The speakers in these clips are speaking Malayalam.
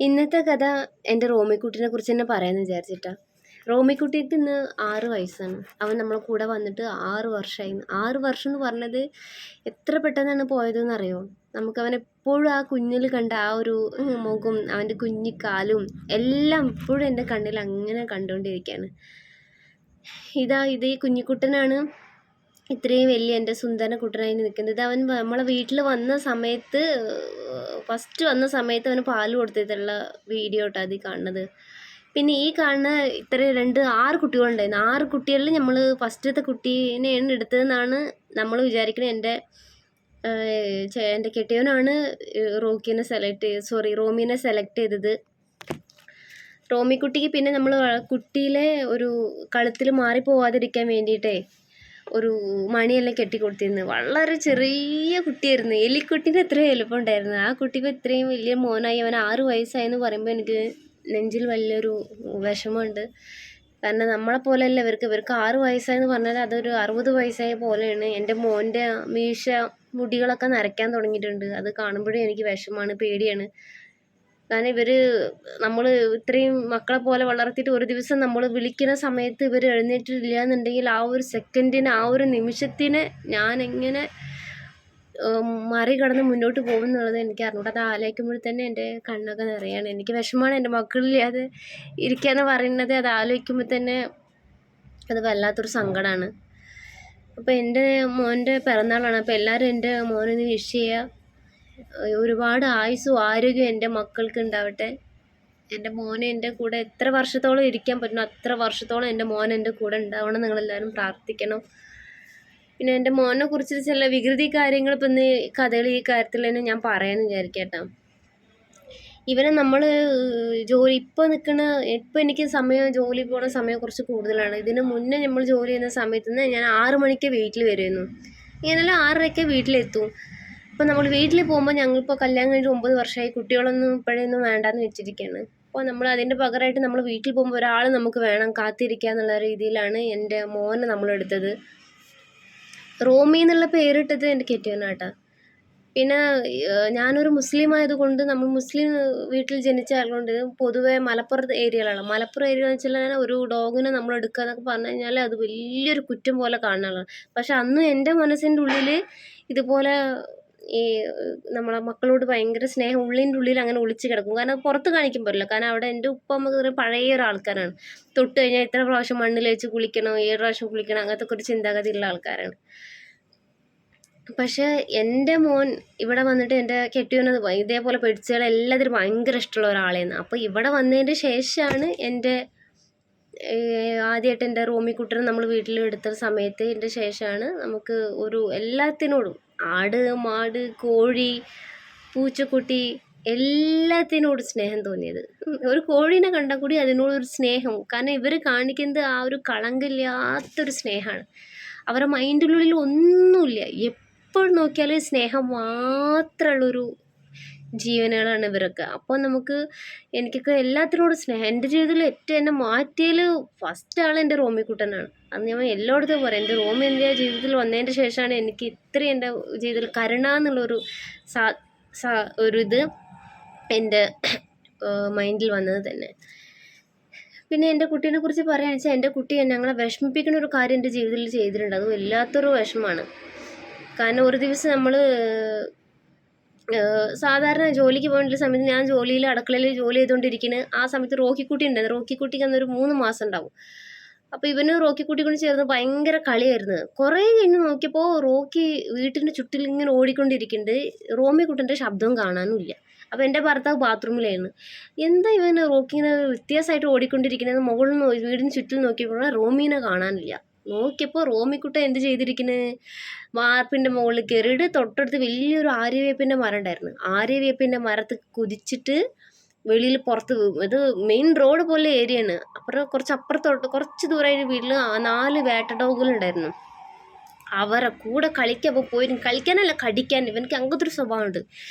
ഇന്നത്തെ കഥ എൻ്റെ റോമിക്കുട്ടീനെ കുറിച്ച് തന്നെ പറയാമെന്ന് വിചാരിച്ചിട്ടാ. റോമിക്കുട്ടിക്ക് ഇന്ന് 6 വയസ്സാണ്. അവൻ നമ്മളെ കൂടെ വന്നിട്ട് 6 വർഷമായി. 6 വർഷം എന്ന് പറഞ്ഞത് എത്ര പെട്ടെന്നാണ് പോയതെന്ന് അറിയോ? നമുക്കവൻ എപ്പോഴും ആ കുഞ്ഞിൽ കണ്ട ആ ഒരു മുഖം, അവൻ്റെ കുഞ്ഞിക്കാലും എല്ലാം ഇപ്പോഴും എൻ്റെ കണ്ണിൽ അങ്ങനെ കണ്ടുകൊണ്ടിരിക്കുകയാണ്. ഇത് ഈ കുഞ്ഞിക്കുട്ടനാണ് ഇത്രയും വലിയ എൻ്റെ സുന്ദര കുട്ടനായി നിൽക്കുന്നത്. അവൻ നമ്മളെ വീട്ടിൽ വന്ന സമയത്ത്, ഫസ്റ്റ് വന്ന സമയത്ത് അവന് പാല് കൊടുത്തിട്ടുള്ള വീഡിയോ കേട്ടോ അത് കാണുന്നത്. പിന്നെ ഈ കാണുന്ന ഇത്ര 6 കുട്ടികളുണ്ടായിരുന്നു. 6 കുട്ടികളിൽ നമ്മൾ ഫസ്റ്റത്തെ കുട്ടീനെയാണ് എടുത്തതെന്നാണ് നമ്മൾ വിചാരിക്കുന്നത്. എൻ്റെ കെട്ടിയവനാണ് റോമീനെ സെലക്ട് ചെയ്തത്. റോമിക്കുട്ടിക്ക് പിന്നെ നമ്മൾ കുട്ടിയിലെ ഒരു കഴുത്തിൽ മാറിപ്പോവാതിരിക്കാൻ വേണ്ടിയിട്ടേ ഒരു മണിയെല്ലാം കെട്ടിക്കൊടുത്തിരുന്നു. വളരെ ചെറിയ കുട്ടിയായിരുന്നു. എലിക്കുട്ടീൻ്റെ അത്രയും എളുപ്പമുണ്ടായിരുന്നു. ആ കുട്ടിക്ക് ഇത്രയും വലിയ മോനായി. അവൻ 6 വയസ്സായെന്ന് പറയുമ്പോൾ എനിക്ക് നെഞ്ചിൽ വലിയൊരു വിഷമമുണ്ട്. കാരണം നമ്മളെപ്പോലെയല്ല ഇവർക്ക് 6 വയസ്സായെന്ന് പറഞ്ഞാൽ അതൊരു 60 വയസ്സായ പോലെയാണ്. എൻ്റെ മോൻ്റെ മീശ മുടികളൊക്കെ നരയ്ക്കാൻ തുടങ്ങിയിട്ടുണ്ട്. അത് കാണുമ്പോഴേ എനിക്ക് വിഷമമാണ്, പേടിയാണ്. കാരണം നമ്മൾ ഇത്രയും മക്കളെ പോലെ വളർത്തിയിട്ട് ഒരു ദിവസം നമ്മൾ വിളിക്കുന്ന സമയത്ത് ഇവർ എഴുന്നേറ്റില്ല എന്നുണ്ടെങ്കിൽ ആ ഒരു സെക്കൻഡിന്, ആ ഒരു നിമിഷത്തിന് ഞാൻ എങ്ങനെ മറികടന്ന് മുന്നോട്ട് പോകും എന്നുള്ളത് എനിക്ക് അറിഞ്ഞൂടാ. അത് ആലോചിക്കുമ്പോൾ തന്നെ എൻ്റെ കണ്ണൊക്കെ നിറയാണ്. എനിക്ക് വിഷമമാണ് എൻ്റെ മക്കളില്ലാതെ ഇരിക്കുക എന്ന് പറയുന്നത്. അത് ആലോചിക്കുമ്പോൾ തന്നെ അത് വല്ലാത്തൊരു സങ്കടമാണ്. അപ്പോൾ എൻ്റെ മോൻ്റെ പിറന്നാളാണ്. അപ്പോൾ എല്ലാവരും എൻ്റെ മോനൊന്ന് വിഷ് ചെയ്യുക. ഒരുപാട് ആയുസ്സും ആരോഗ്യവും എൻ്റെ മക്കൾക്ക് ഉണ്ടാവട്ടെ. എൻ്റെ മോനെ എൻ്റെ കൂടെ എത്ര വർഷത്തോളം ഇരിക്കാൻ പറ്റുന്നു അത്ര വർഷത്തോളം എൻ്റെ മോൻ എൻ്റെ കൂടെ ഉണ്ടാവണം. നിങ്ങളെല്ലാവരും പ്രാർത്ഥിക്കണം. പിന്നെ എൻ്റെ മോനെ കുറിച്ച് ചില വികൃതി കാര്യങ്ങൾ ഇപ്പം ഇന്ന് കഥകൾ ഈ കാര്യത്തിൽ തന്നെ ഞാൻ പറയാമെന്ന് വിചാരിക്കട്ടോ. ഇവനെ നമ്മൾ ഇപ്പം എനിക്ക് ജോലി പോകുന്ന സമയം കുറച്ച് കൂടുതലാണ്. ഇതിന് മുന്നേ നമ്മൾ ജോലി ചെയ്യുന്ന സമയത്ത് നിന്ന് ഞാൻ 6 മണിക്ക് വീട്ടിൽ വരുമായിരുന്നു. ഇങ്ങനെല്ലാം 6:30 വീട്ടിലെത്തും. അപ്പോൾ നമ്മൾ വീട്ടിൽ പോകുമ്പോൾ ഞങ്ങളിപ്പോൾ കല്യാണം കഴിഞ്ഞ് 9 വർഷമായി. കുട്ടികളൊന്നും ഇപ്പോഴൊന്നും വേണ്ടാന്ന് വെച്ചിരിക്കുകയാണ്. അപ്പോൾ നമ്മൾ അതിൻ്റെ പകരമായിട്ട് നമ്മൾ വീട്ടിൽ പോകുമ്പോൾ ഒരാൾ നമുക്ക് വേണം, കാത്തിരിക്കുക എന്നുള്ള രീതിയിലാണ് എൻ്റെ മോനെ നമ്മളെടുത്തത്. റോമി എന്നുള്ള പേരിട്ടത് എൻ്റെ കെട്ടിയവനാട്ടാ. പിന്നെ ഞാനൊരു മുസ്ലിം ആയതുകൊണ്ട്, നമ്മൾ മുസ്ലിം വീട്ടിൽ ജനിച്ച ആയതുകൊണ്ട് പൊതുവെ മലപ്പുറത്ത് ഏരിയകളാണ്. മലപ്പുറം ഏരിയ എന്ന് വെച്ചാൽ ഒരു ഡോഗിനെ നമ്മൾ എടുക്കുക എന്നൊക്കെ പറഞ്ഞു കഴിഞ്ഞാൽ അത് വലിയൊരു കുറ്റം പോലെ കാണുന്നതാണ്. പക്ഷെ അന്ന് എൻ്റെ മനസ്സിൻ്റെ ഉള്ളിൽ ഇതുപോലെ ഈ നമ്മളെ മക്കളോട് ഭയങ്കര സ്നേഹം ഉള്ളിൻ്റെ ഉള്ളിൽ അങ്ങനെ ഒളിച്ച് കിടക്കും. കാരണം പുറത്ത് കാണിക്കാൻ പറ്റില്ല. കാരണം അവിടെ എൻ്റെ ഉപ്പ അമ്മ പഴയ ഒരാൾക്കാരാണ്. തൊട്ട് കഴിഞ്ഞാൽ എത്ര പ്രാവശ്യം മണ്ണിൽ വെച്ച് കുളിക്കണം, 7 പ്രാവശ്യം കുളിക്കണം, അങ്ങനത്തെ ഒരു ചിന്താഗതിയുള്ള ആൾക്കാരാണ്. പക്ഷേ എൻ്റെ മോൻ ഇവിടെ വന്നിട്ട് എൻ്റെ കെട്ടിയവനത് ഇതേപോലെ പെടിച്ചുകളെല്ലാത്തിനും ഭയങ്കര ഇഷ്ടമുള്ള ഒരാളായിരുന്നു. അപ്പോൾ ഇവിടെ വന്നതിൻ്റെ ശേഷമാണ് ആദ്യമായിട്ട് എൻ്റെ റോമിക്കുട്ടനെ നമ്മൾ വീട്ടിൽ എടുത്ത സമയത്ത് എൻ്റെ ശേഷമാണ് നമുക്ക് ഒരു എല്ലാത്തിനോടും, ആട്, മാട്, കോഴി, പൂച്ചക്കുട്ടി, എല്ലാത്തിനോടും സ്നേഹം തോന്നിയത്. ഒരു കോഴീനെ കണ്ടാൽ കൂടി അതിനോടൊരു സ്നേഹം. കാരണം ഇവർ കാണിക്കുന്നത് ആ ഒരു കളങ്കില്ലാത്തൊരു സ്നേഹമാണ്. അവരുടെ മൈൻഡിനുള്ളിൽ ഒന്നുമില്ല. എപ്പോൾ നോക്കിയാലും സ്നേഹം മാത്രമുള്ളൊരു ജീവനുകളാണ് ഇവരൊക്കെ. അപ്പോൾ എനിക്കൊക്കെ എല്ലാത്തിനോടും സ്നേഹം. എൻ്റെ ജീവിതത്തിൽ ഏറ്റവും എന്നെ മാറ്റിയതിൽ ഫസ്റ്റ് ആൾ എൻ്റെ റോമിക്കുട്ടനാണ്. അന്ന് ഞാൻ എല്ലായിടത്തും പറയും, എൻ്റെ റോമി എൻ്റെ ജീവിതത്തിൽ വന്നതിൻ്റെ ശേഷമാണ് എനിക്ക് ഇത്രയും എൻ്റെ ജീവിതത്തിൽ കരുണ എന്നുള്ളൊരു ഇത് എൻ്റെ മൈൻഡിൽ വന്നത് തന്നെ. പിന്നെ എൻ്റെ കുട്ടീനെ കുറിച്ച് പറയുകയാണെന്ന് വെച്ചാൽ, എൻ്റെ കുട്ടി ഞങ്ങളെ വിഷമിപ്പിക്കുന്ന ഒരു കാര്യം എൻ്റെ ജീവിതത്തിൽ ചെയ്തിട്ടുണ്ട്. അത് വല്ലാത്തൊരു വിഷമമാണ്. കാരണം ഒരു ദിവസം നമ്മൾ സാധാരണ ജോലിക്ക് പോകേണ്ട സമയത്ത് ഞാൻ അടുക്കളയിൽ ജോലി ചെയ്തുകൊണ്ടിരിക്കുന്നത്. ആ സമയത്ത് റോക്കിക്കുട്ടി ഉണ്ടായിരുന്നു. റോക്കിക്കുട്ടിക്ക് അന്നൊരു 3 മാസം ഉണ്ടാവും. അപ്പോൾ ഇവന് റോക്കിക്കുട്ടി കൊണ്ട് ചേർന്ന് ഭയങ്കര കളിയായിരുന്നു. കുറേ കഴിഞ്ഞ് നോക്കിയപ്പോൾ റോക്കി വീട്ടിൻ്റെ ചുറ്റിൽ ഇങ്ങനെ ഓടിക്കൊണ്ടിരിക്കുന്നുണ്ട്. റോമിക്കുട്ടൻ്റെ ശബ്ദവും കാണാനുമില്ല. അപ്പോൾ എൻ്റെ ഭർത്താവ് ബാത്റൂമിലായിരുന്നു. എന്താ ഇവന് റോക്കിങ്ങനെ വ്യത്യാസമായിട്ട് ഓടിക്കൊണ്ടിരിക്കുന്നത്? മുകളിൽ വീടിന് ചുറ്റും നോക്കിയപ്പോൾ റോമീനെ കാണാനില്ല. നോക്കിയപ്പോൾ റോമിക്കുട്ടൻ എന്ത് ചെയ്തിരിക്കുന്നത്, വാർപ്പിൻ്റെ മുകളിൽ കയറിയിട്ട് തൊട്ടടുത്ത് വലിയൊരു ആര്യവേപ്പിൻ്റെ മരം ഉണ്ടായിരുന്നു. ആര്യവേപ്പിൻ്റെ മരത്ത് കുതിച്ചിട്ട് വെളിയിൽ പുറത്ത് വീഴും. ഇത് മെയിൻ റോഡ് പോലെ ഏരിയയാണ്. കുറച്ച് ദൂരമായിട്ട് വീട്ടിൽ 4 വേട്ട ഡോഗുകളുണ്ടായിരുന്നു. അവരെ കൂടെ കളിക്കാൻ പോയിരുന്നു. കളിക്കാനല്ല, കടിക്കാൻ. ഇവനക്ക് അങ്ങനത്തെ ഒരു സ്വഭാവമുണ്ട്.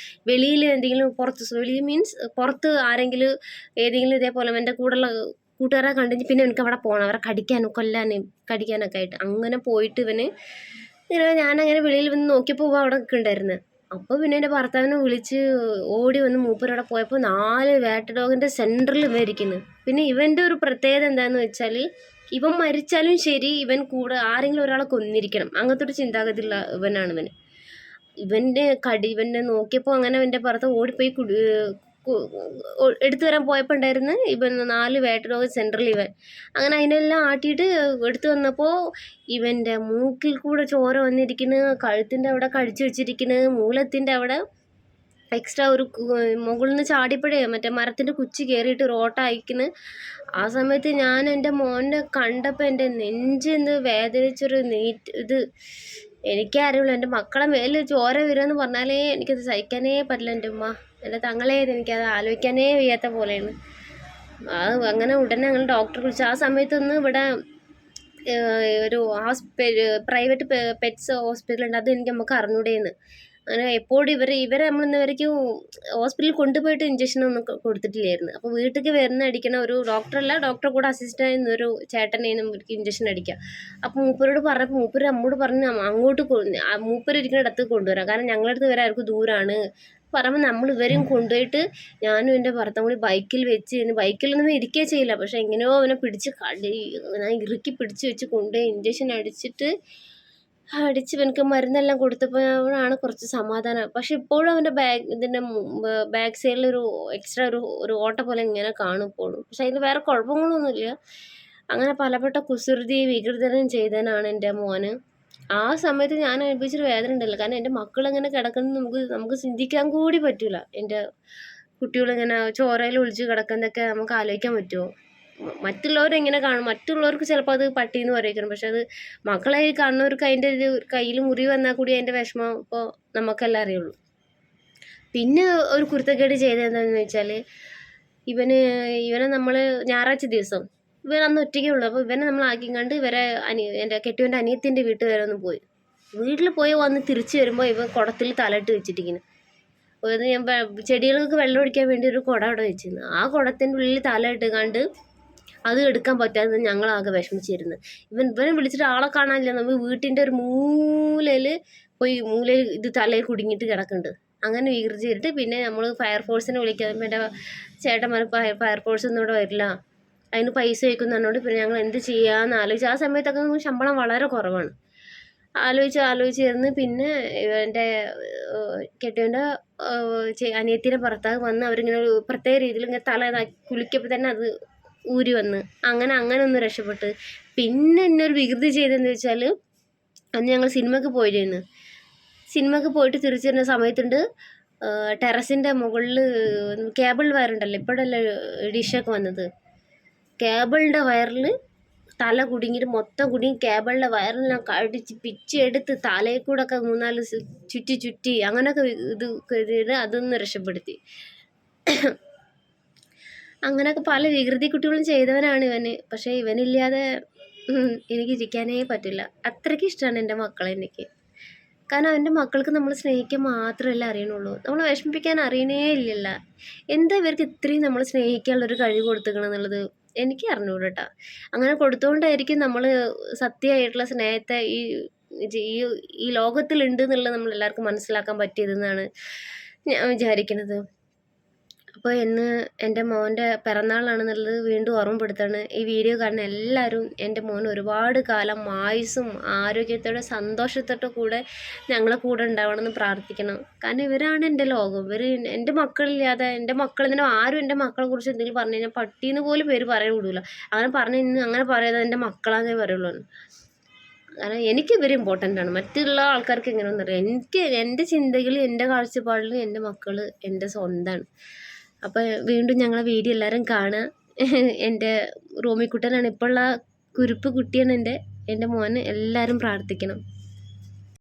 വെളിയിൽ എന്തെങ്കിലും വെളിയിൽ മീൻസ് പുറത്ത് ആരെങ്കിലും ഏതെങ്കിലും ഇതേപോലെ എൻ്റെ കൂടെയുള്ള കൂട്ടുകാരെ കണ്ടുകഴിഞ്ഞ് പിന്നെ എനിക്ക് അവിടെ പോകണം, അവരെ കടിക്കാനും കടിക്കാനൊക്കെ ആയിട്ട്. അങ്ങനെ പോയിട്ട് ഇവന് ഞാനങ്ങനെ വെളിയിൽ വന്ന് നോക്കിയപ്പോൾ അവിടെ ഉണ്ടായിരുന്നു. അപ്പോൾ പിന്നെ എൻ്റെ ഭർത്താവിനെ വിളിച്ച് ഓടി വന്ന് മൂപ്പരവിടെ പോയപ്പോൾ 4 വേട്ട ഡോഗിൻ്റെ സെൻറ്ററിൽ ഇവൻ ഇരിക്കുന്നു. പിന്നെ ഇവൻ്റെ ഒരു പ്രത്യേകത എന്താണെന്ന് വെച്ചാൽ ഇവൻ മരിച്ചാലും ശരി ഇവൻ കൂടെ ആരെങ്കിലും ഒരാളെ കൊന്നിരിക്കണം, അങ്ങനത്തെ ഒരു ചിന്താഗതിയുള്ള ഇവനാണ്. ഇവനെ നോക്കിയപ്പോൾ അങ്ങനെ എൻ്റെ ഭർത്താവ് ഓടിപ്പോയി എടുത്തു വരാൻ പോയപ്പോൾ ഉണ്ടായിരുന്നു ഇവൻ 4 വേട്ട ഡോഗ് സെൻറ്ററിൽ ഇവൻ. അങ്ങനെ അതിനെല്ലാം ആട്ടിയിട്ട് എടുത്തു വന്നപ്പോൾ ഇവൻ്റെ മൂക്കിൽ കൂടെ ചോര വന്നിരിക്കുന്നു, കഴുത്തിൻ്റെ അവിടെ കടിച്ചു വെച്ചിരിക്കുന്നു, മൂലത്തിൻ്റെ അവിടെ എക്സ്ട്രാ ഒരു മുകളിൽ നിന്ന് ചാടിയപ്പോഴേ മറ്റേ മരത്തിൻ്റെ കുച്ചി കയറിയിട്ട് ഒരു ഓട്ട അയക്കുന്നു. ആ സമയത്ത് ഞാൻ എൻ്റെ മോനെ കണ്ടപ്പോൾ എൻ്റെ നെഞ്ചിന്ന് വേദനിച്ചൊരു ഇത് എനിക്കറിയുള്ളൂ. എൻ്റെ മക്കളെ മേലിൽ ചോര വരുമെന്ന് പറഞ്ഞാലേ എനിക്കത് സഹിക്കാനേ പറ്റില്ല. എൻ്റെ ഉമ്മ, എൻ്റെ തങ്ങളെ, എനിക്കത് ആലോചിക്കാനേ വയ്യാത്ത പോലെയാണ്. അങ്ങനെ ഉടനെ ഞങ്ങൾ ഡോക്ടറെ വിളിച്ചു. ആ സമയത്തൊന്ന് ഇവിടെ ഒരു പ്രൈവറ്റ് പെറ്റ്സ് ഹോസ്പിറ്റലുണ്ട്, അത് നമുക്ക് അറിഞ്ഞൂടേന്ന്. അങ്ങനെ എപ്പോഴും ഇവരെ നമ്മൾ ഇന്നവരേക്കും ഹോസ്പിറ്റലിൽ കൊണ്ടുപോയിട്ട് ഇഞ്ചക്ഷനൊന്നും കൊടുത്തിട്ടില്ലായിരുന്നു. അപ്പോൾ വീട്ടിലേക്ക് അടിക്കണ ഒരു ഡോക്ടറെ കൂടെ അസിസ്റ്റൻ്റ് ഒരു ചേട്ടനെ നമുക്ക് ഇഞ്ചക്ഷൻ അടിക്കുക. അപ്പോൾ മൂപ്പരോട് പറഞ്ഞപ്പോൾ മൂപ്പര് നമ്മോട് പറഞ്ഞ് അങ്ങോട്ട് മൂപ്പര് ഇരിക്കുന്ന ഇടത്ത് കൊണ്ടുവരാം, കാരണം ഞങ്ങളുടെ അടുത്ത് വരെ ആർക്കും ദൂരമാണ് പറയുമ്പോൾ നമ്മൾ ഇവരെയും കൊണ്ടുപോയിട്ട് ഞാനും എൻ്റെ ഭർത്താവും കൂടി ബൈക്കിലൊന്നും ഇരിക്കുകയേ ചെയ്യില്ല, പക്ഷേ എങ്ങനെയോ അവനെ പിടിച്ച് ഇറുക്കി പിടിച്ച് വെച്ച് കൊണ്ടുപോയി ഇഞ്ചക്ഷൻ അടിച്ച് ഇവനക്ക് മരുന്നെല്ലാം കൊടുത്തപ്പോഴാണ് കുറച്ച് സമാധാനം. പക്ഷെ ഇപ്പോഴും അവൻ്റെ ബാക്ക് സൈഡിൽ ഒരു എക്സ്ട്രാ ഒരു ഓട്ട പോലെ ഇങ്ങനെ കാണും ഇപ്പോഴും. പക്ഷെ അതിന് വേറെ കുഴപ്പങ്ങളൊന്നുമില്ല. അങ്ങനെ പലപ്പെട്ട കുസൃതി വികൃതനം ചെയ്തതിനാണ് എൻ്റെ മോന്. ആ സമയത്ത് ഞാൻ അനുഭവിച്ചൊരു വേദന ഉണ്ടല്ലോ, കാരണം എൻ്റെ മക്കളിങ്ങനെ കിടക്കുന്നത് നമുക്ക് ചിന്തിക്കാൻ കൂടി പറ്റില്ല. എൻ്റെ കുട്ടികളിങ്ങനെ ചോരയിൽ ഒളിച്ച് കിടക്കുന്നതൊക്കെ നമുക്ക് ആലോചിക്കാൻ പറ്റുമോ? മറ്റുള്ളവരെങ്ങനെ കാണും, മറ്റുള്ളവർക്ക് ചിലപ്പോൾ അത് പട്ടിയെന്ന് പറയിക്കണം, പക്ഷെ അത് മക്കളെ കാണുന്നവർക്ക് അതിൻ്റെ കയ്യിൽ മുറിവ് വന്നാൽ കൂടി അതിൻ്റെ വിഷമം ഇപ്പോൾ നമുക്കെല്ലാം അറിയുള്ളൂ. പിന്നെ ഒരു കുരുത്തക്കേട് ചെയ്തതെന്താണെന്ന് വെച്ചാൽ ഇവനെ നമ്മൾ ഞായറാഴ്ച ദിവസം ഇവൻ അന്ന് ഒറ്റയ്ക്കേ ഉള്ളൂ. അപ്പോൾ ഇവനെ നമ്മൾ ആക്കിക്കണ്ട് എൻ്റെ കെട്ടിയവൻ്റെ അനിയത്തിൻ്റെ വീട്ടിൽ വരെ ഒന്ന് പോയി. വീട്ടിൽ പോയി വന്ന് തിരിച്ച് വരുമ്പോൾ ഇവൻ കുടത്തിൽ തലയിട്ട് വെച്ചിട്ടിരിക്കുന്നു. ഞാൻ ചെടികൾക്ക് വെള്ളം ഒഴിക്കാൻ വേണ്ടി ഒരു കുട അവിടെ വെച്ചിരുന്നു. ആ കുടത്തിൻ്റെ ഉള്ളിൽ തലയിട്ട് കണ്ട് അത് എടുക്കാൻ പറ്റാതെ ഞങ്ങളാകെ വിഷമിച്ചിരുന്നു. ഇവനെ വിളിച്ചിട്ട് ആളെ കാണാനില്ല. നമ്മൾ വീട്ടിൻ്റെ ഒരു മൂലയിൽ ഇത് തലയിൽ കുടുങ്ങിയിട്ട് കിടക്കുന്നുണ്ട്. അങ്ങനെ വികൃതിയിട്ട് പിന്നെ നമ്മൾ ഫയർഫോഴ്സിനെ വിളിക്കാൻ എൻ്റെ ചേട്ടന്മാർ ഫയർഫോഴ്സ് ഒന്നും ഇവിടെ വരില്ല, അതിന് പൈസ വയ്ക്കുന്നതിനോട് പിന്നെ ഞങ്ങൾ എന്ത് ചെയ്യാമെന്ന് ആലോചിച്ച്. ആ സമയത്തൊക്കെ ശമ്പളം വളരെ കുറവാണ്. ആലോചിച്ചിരുന്ന് പിന്നെ എൻ്റെ കെട്ടിയവൻ്റെ അനിയത്തിൻ്റെ ഭർത്താവ് വന്ന് അവരിങ്ങനെ ഒരു പ്രത്യേക രീതിയിൽ ഇങ്ങനെ തല കുളിക്കപ്പോൾ തന്നെ അത് ഊരി വന്ന് അങ്ങനെ ഒന്ന് രക്ഷപ്പെട്ട്. പിന്നെ എന്നൊരു വികൃതി ചെയ്തതെന്ന് വെച്ചാൽ അന്ന് ഞങ്ങൾ സിനിമയ്ക്ക് പോയിട്ട് തിരിച്ചു വരുന്ന സമയത്തുണ്ട് ടെറസിൻ്റെ മുകളിൽ കേബിൾ വയറുണ്ടല്ലോ, ഇപ്പോഴല്ലേ ഡിഷൊക്കെ വന്നത്, കേബിളിൻ്റെ വയറിൽ തല കുടുങ്ങിയിട്ട് മൊത്തം കുടുങ്ങി കേബിളിൻ്റെ വയറിനെല്ലാം കടിച്ച് പിച്ചെടുത്ത് തലയിൽ കൂടെ ഒക്കെ 3-4 ചുറ്റി അങ്ങനെയൊക്കെ ഇത് അതൊന്ന് രക്ഷപ്പെടുത്തി. അങ്ങനെയൊക്കെ പല വികൃതി കുട്ടികളും ചെയ്തവനാണ് ഇവന്. പക്ഷേ ഇവനില്ലാതെ എനിക്ക് ഇരിക്കാനേ പറ്റില്ല. അത്രയ്ക്ക് ഇഷ്ടമാണ് എൻ്റെ മക്കളെ എനിക്ക്. കാരണം എൻ്റെ മക്കൾക്ക് നമ്മൾ സ്നേഹിക്കാൻ മാത്രമല്ല അറിയണുള്ളൂ, നമ്മൾ വിഷമിപ്പിക്കാൻ അറിയണേ ഇല്ലല്ല. എന്താ ഇവർക്ക് ഇത്രയും നമ്മൾ സ്നേഹിക്കാനുള്ളൊരു കഴിവ് കൊടുത്തിരിക്കണം എന്നുള്ളത് എനിക്ക് അറിഞ്ഞൂട കേട്ടോ. അങ്ങനെ കൊടുത്തുകൊണ്ടായിരിക്കും നമ്മൾ സത്യമായിട്ടുള്ള സ്നേഹത്തെ ഈ ലോകത്തിലുണ്ട് എന്നുള്ളത് നമ്മളെല്ലാവർക്കും മനസ്സിലാക്കാൻ പറ്റിയതെന്നാണ് ഞാൻ വിചാരിക്കുന്നത്. അപ്പോൾ ഇന്ന് എൻ്റെ മോൻ്റെ പിറന്നാളാണെന്നുള്ളത് വീണ്ടും ഓർമ്മപ്പെടുത്താണ്. ഈ വീഡിയോ കാണുന്ന എല്ലാവരും എൻ്റെ മോൻ ഒരുപാട് കാലം ആയുസ്സും ആരോഗ്യത്തോടെ സന്തോഷത്തോടെ കൂടെ ഞങ്ങളെ കൂടെ ഉണ്ടാവണമെന്ന് പ്രാർത്ഥിക്കണം. കാരണം ഇവരാണ് എൻ്റെ ലോകം. എൻ്റെ മക്കളില്ലാതെ എൻ്റെ മക്കളിങ്ങനെ ആരും എൻ്റെ മക്കളെ കുറിച്ച് എന്തെങ്കിലും പറഞ്ഞു കഴിഞ്ഞാൽ പട്ടീന്ന് പോലും പേര് പറയാൻ വിടില്ല. അങ്ങനെ പറയാതെ എൻ്റെ മക്കളാന്നേ പറയുള്ളൂ. കാരണം എനിക്ക് ഇവർ ഇമ്പോർട്ടൻ്റ് ആണ്, മറ്റുള്ള ആൾക്കാർക്ക് എങ്ങനെയൊന്നും അറിയാം. എൻ്റെ ചിന്തകളിൽ എൻ്റെ കാഴ്ചപ്പാടിൽ എൻ്റെ മക്കൾ എൻ്റെ സ്വന്തമാണ്. അപ്പോൾ വീണ്ടും ഞങ്ങളെ വീഡിയോ എല്ലാവരും കാണുക. എൻ്റെ റോമിക്കുട്ടനാണ് ഇപ്പോഴുള്ള കുരുപ്പ് കുട്ടിയാണ് എൻ്റെ മോന്. എല്ലാവരും പ്രാർത്ഥിക്കണം.